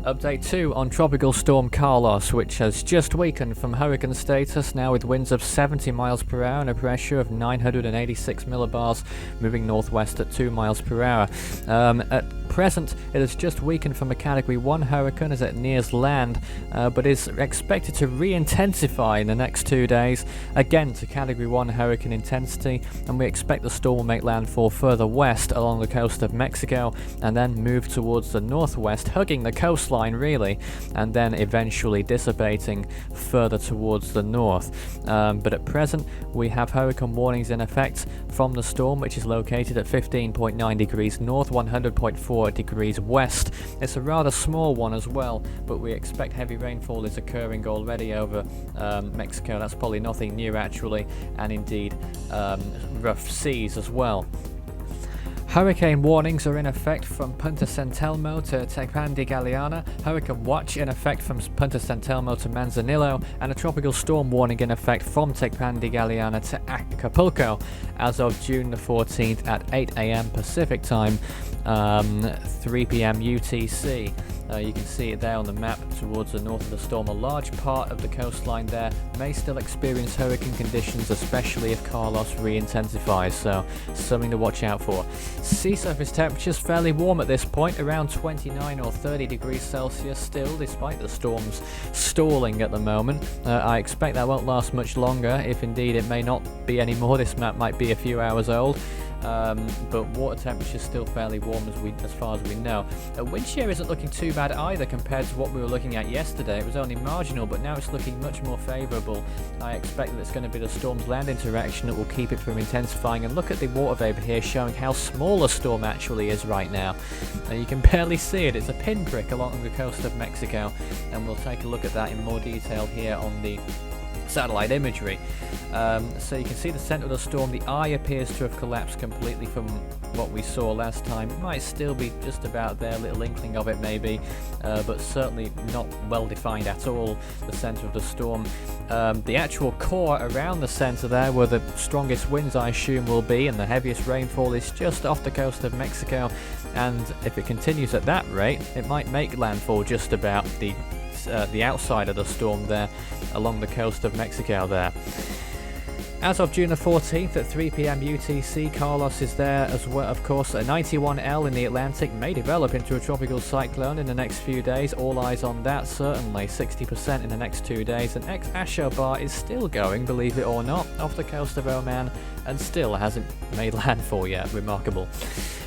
Update 2 on Tropical Storm Carlos, which has just weakened from hurricane status, now with winds of 70 miles per hour and a pressure of 986 millibars, moving northwest at 2 miles per hour. At present, it has just weakened from a Category 1 hurricane as it nears land, but is expected to re-intensify in the next 2 days, again to Category 1 hurricane intensity, and we expect the storm will make landfall further west along the coast of Mexico, and then move towards the northwest, hugging the coastline really, and then eventually dissipating further towards the north. But at present, we have hurricane warnings in effect from the storm, which is located at 15.9 degrees north, 100.4 degrees west. It's a rather small one as well, but we expect heavy rainfall is occurring already over Mexico. That's probably nothing new actually, and indeed rough seas as well. Hurricane warnings are in effect from Punta San Telmo to Tecpan de Galeana, hurricane watch in effect from Punta San Telmo to Manzanillo, and a tropical storm warning in effect from Tecpan de Galeana to Acapulco as of June the 14th at 8 a.m. Pacific time, 3 p.m. UTC. You can see it there on the map towards the north of the storm. A large part of the coastline there may still experience hurricane conditions, especially if Carlos re-intensifies, so something to watch out for. Sea surface temperatures fairly warm at this point, around 29 or 30 degrees Celsius still, despite the storms stalling at the moment. I expect that won't last much longer, if indeed it may not be anymore. This map might be a few hours old. But water temperature is still fairly warm as far as we know. Wind shear isn't looking too bad either compared to what we were looking at yesterday. It was only marginal, but now it's looking much more favourable. I expect that it's going to be the storm's land interaction that will keep it from intensifying. And look at the water vapour here showing how small the storm actually is right now. You can barely see it. It's a pinprick along the coast of Mexico, and we'll take a look at that in more detail here on the satellite imagery. So you can see the centre of the storm. The eye appears to have collapsed completely from what we saw last time. It might still be just about there, a little inkling of it maybe, but certainly not well defined at all, the centre of the storm. The actual core around the centre there, where the strongest winds I assume will be and the heaviest rainfall, is just off the coast of Mexico, and if it continues at that rate, it might make landfall just about the outside of the storm there along the coast of Mexico there. As of June the 14th at 3 p.m. UTC, Carlos is there as well. Of course, a 91L in the Atlantic may develop into a tropical cyclone in the next few days. All eyes on that, certainly. 60% in the next 2 days. An ex-Ashobar is still going, believe it or not, off the coast of Oman and still hasn't made landfall yet. Remarkable.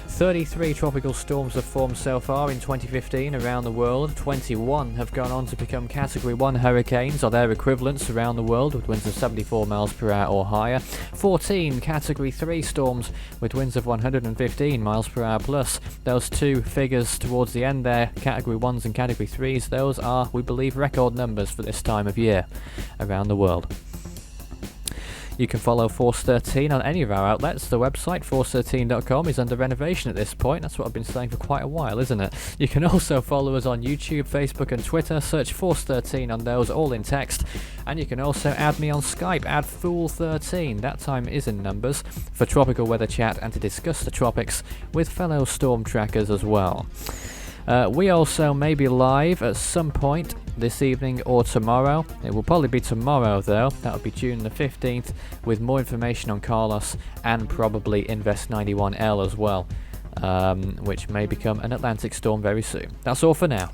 33 tropical storms have formed so far in 2015 around the world. 21 have gone on to become Category 1 hurricanes or their equivalents around the world with winds of 74 miles per hour or higher. 14 Category 3 storms with winds of 115 miles per hour plus. Those two figures towards the end there, Category 1s and Category 3s, those are, we believe, record numbers for this time of year around the world. You can follow Force 13 on any of our outlets. The website, force13.com, is under renovation at this point. That's what I've been saying for quite a while, isn't it? You can also follow us on YouTube, Facebook and Twitter. Search Force 13 on those, all in text. And you can also add me on Skype, add Fool13, that time is in numbers, for tropical weather chat and to discuss the tropics with fellow storm trackers as well. We also may be live at some point this evening or tomorrow. It will probably be tomorrow though, that will be June the 15th, with more information on Carlos and probably Invest 91L as well, which may become an Atlantic storm very soon. That's all for now.